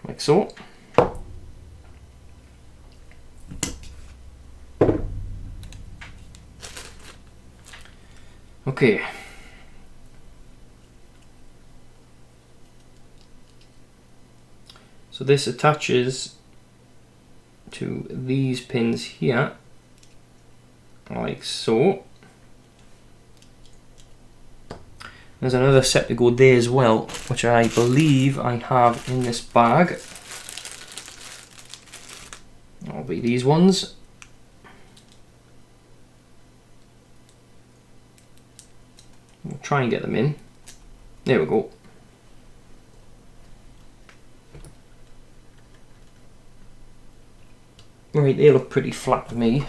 Speaker 1: Like so. Okay. So this attaches to these pins here, like so. There's another set to go there as well, which I believe I have in this bag. That'll be these ones. We'll try and get them in. There we go. Right, they look pretty flat to me.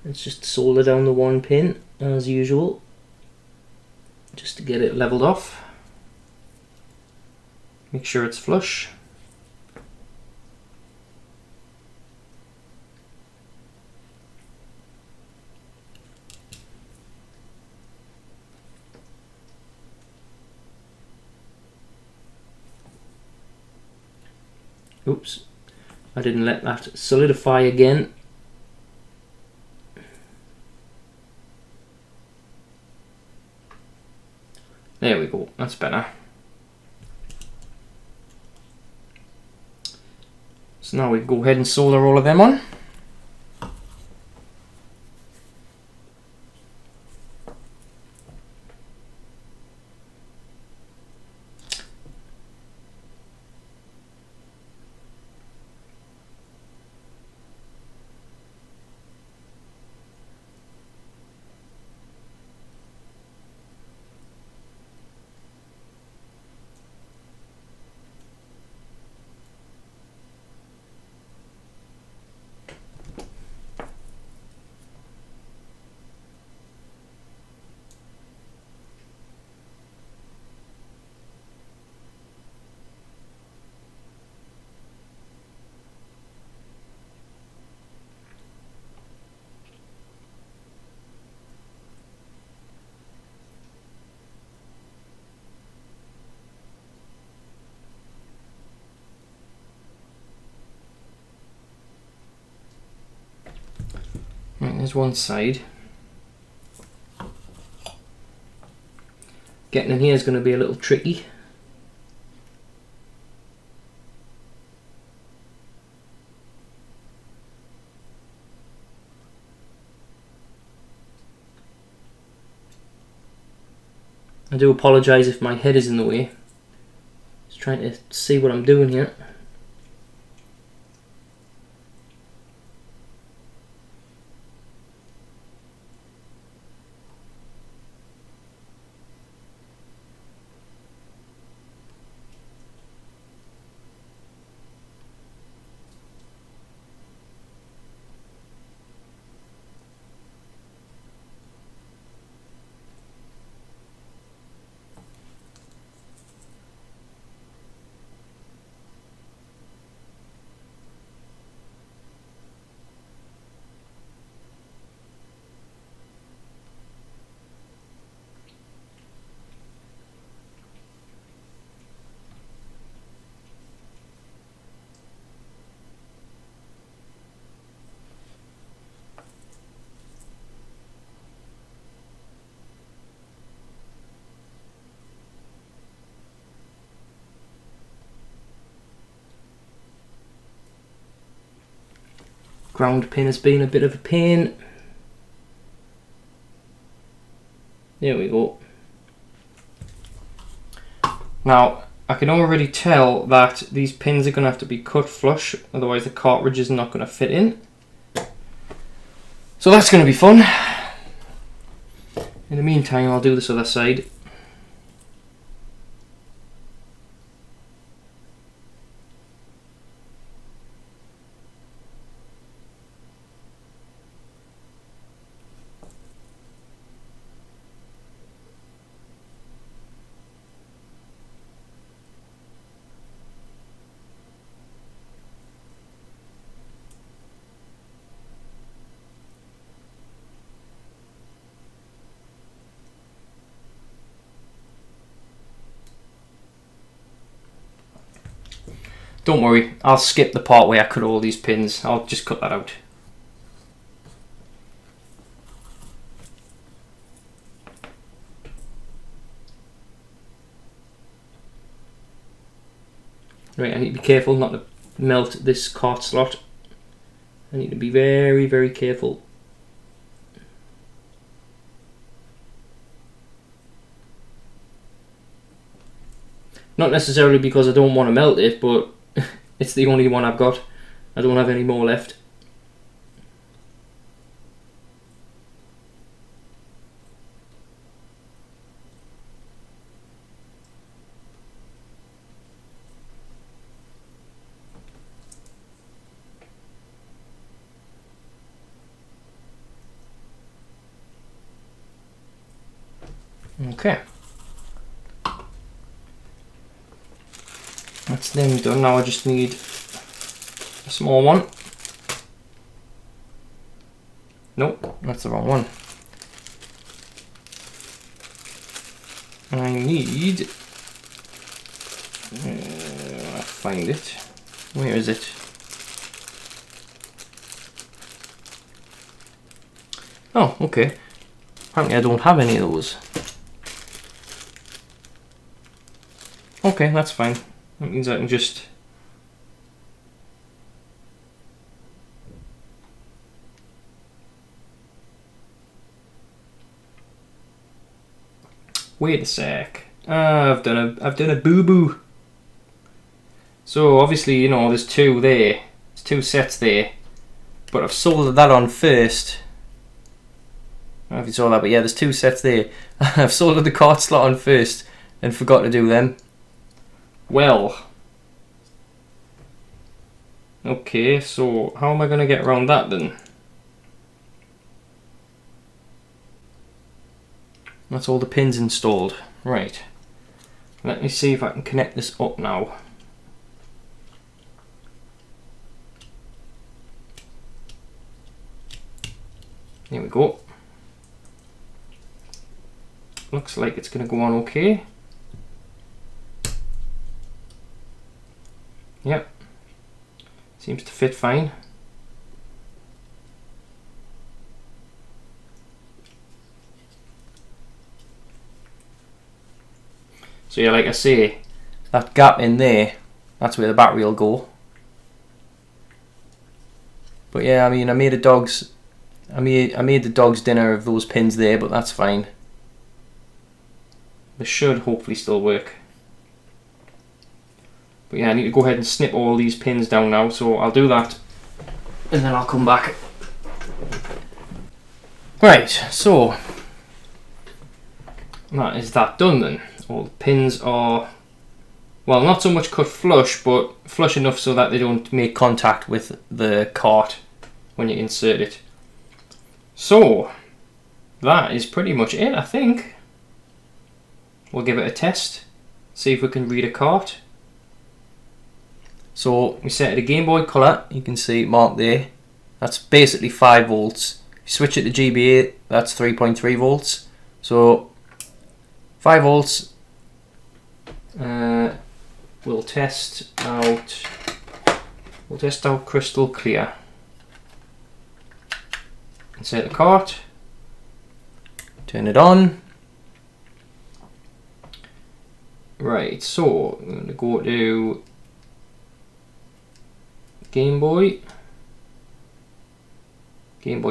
Speaker 1: Let's just solder down the one pin as usual, just to get it leveled off. Make sure it's flush. Oops, I didn't let that solidify again. There we go, that's better. So now we go ahead and solder all of them on. There's one side. Getting in here is going to be a little tricky. I do apologise if my head is in the way. Just trying to see what I'm doing here. Ground pin has been a bit of a pain. There we go. Now, I can already tell that these pins are going to have to be cut flush, otherwise the cartridge is not going to fit in. So that's going to be fun. In the meantime, I'll do this other side. Don't worry, I'll skip the part where I cut all these pins. I'll just cut that out. Right, I need to be careful not to melt this cart slot. I need to be very, very careful. Not necessarily because I don't want to melt it, but it's the only one I've got. I don't have any more left. Okay. That's them done. Now I just need a small one. Nope, that's the wrong one. I need... I'll find it. Where is it? Oh, okay. Apparently I don't have any of those. Okay, that's fine. That means I can just... Wait a sec. I've done a boo-boo. So obviously, you know, there's two there. There's two sets there. But I've soldered that on first. I don't know if you saw that, but yeah, there's two sets there. I've soldered the cart slot on first and forgot to do them. Well. Okay, so how am I going to get around that then? That's all the pins installed. Right. Let me see if I can connect this up now. There we go. Looks like it's going to go on okay. Yep. Seems to fit fine. So yeah, like I say, that gap in there, that's where the battery will go. But yeah, I mean, I made the dogs dinner of those pins there, but that's fine. They should hopefully still work. But yeah, I need to go ahead and snip all these pins down now, so I'll do that and then I'll come back. Right, so that is that done then. All the pins are, well, not so much cut flush, but flush enough so that they don't make contact with the cart when you insert it. So that is pretty much it, I think. We'll give it a test, see if we can read a cart. So we set it to Game Boy Color, you can see it marked there. That's basically 5 volts. If you switch it to GBA, that's 3.3 volts. So 5 volts. We'll test out crystal clear. Insert the cart. Turn it on. Right, so I'm going to go to Game Boy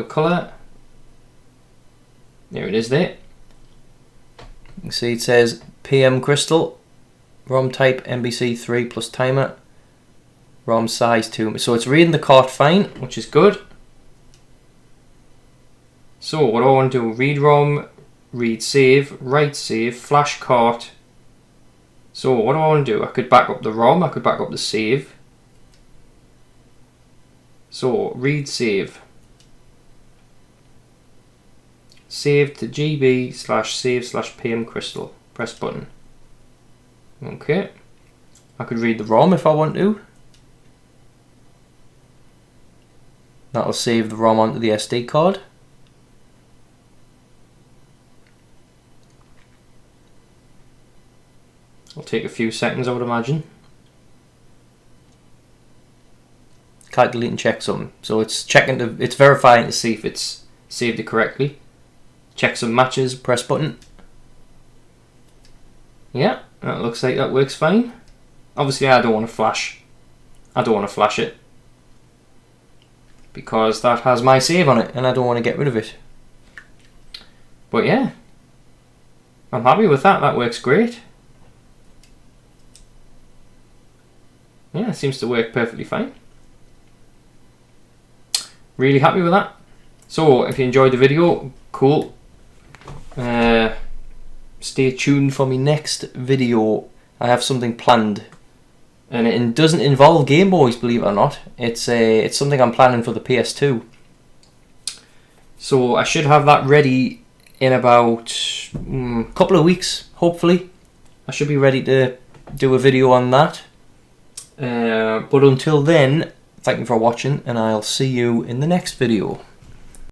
Speaker 1: Color. There it is there. You can see it says PM crystal, ROM type MBC3 plus timer, ROM size 2. So it's reading the cart fine, which is good. So what do I want to do? Read ROM, read save, write save, flash cart. So what do I want to do? I could back up the ROM, I could back up the save. So read save. Save to GB/save/PM crystal. Press button. Okay. I could read the ROM if I want to. That'll save the ROM onto the SD card. It'll take a few seconds, I would imagine. Calculate and check something. So it's it's verifying to see if it's saved it correctly. Check some matches, press button. Yeah, that looks like that works fine. Obviously I don't want to flash it because that has my save on it and I don't want to get rid of it. But yeah, I'm happy with that. That works great. Yeah, it seems to work perfectly fine. Really happy with that. So if you enjoyed the video, cool. Stay tuned for my next video. I have something planned, and it doesn't involve Game Boys, believe it or not. It's something I'm planning for the PS2. So I should have that ready in about a couple of weeks, hopefully. I should be ready to do a video on that. But until then, thank you for watching, and I'll see you in the next video.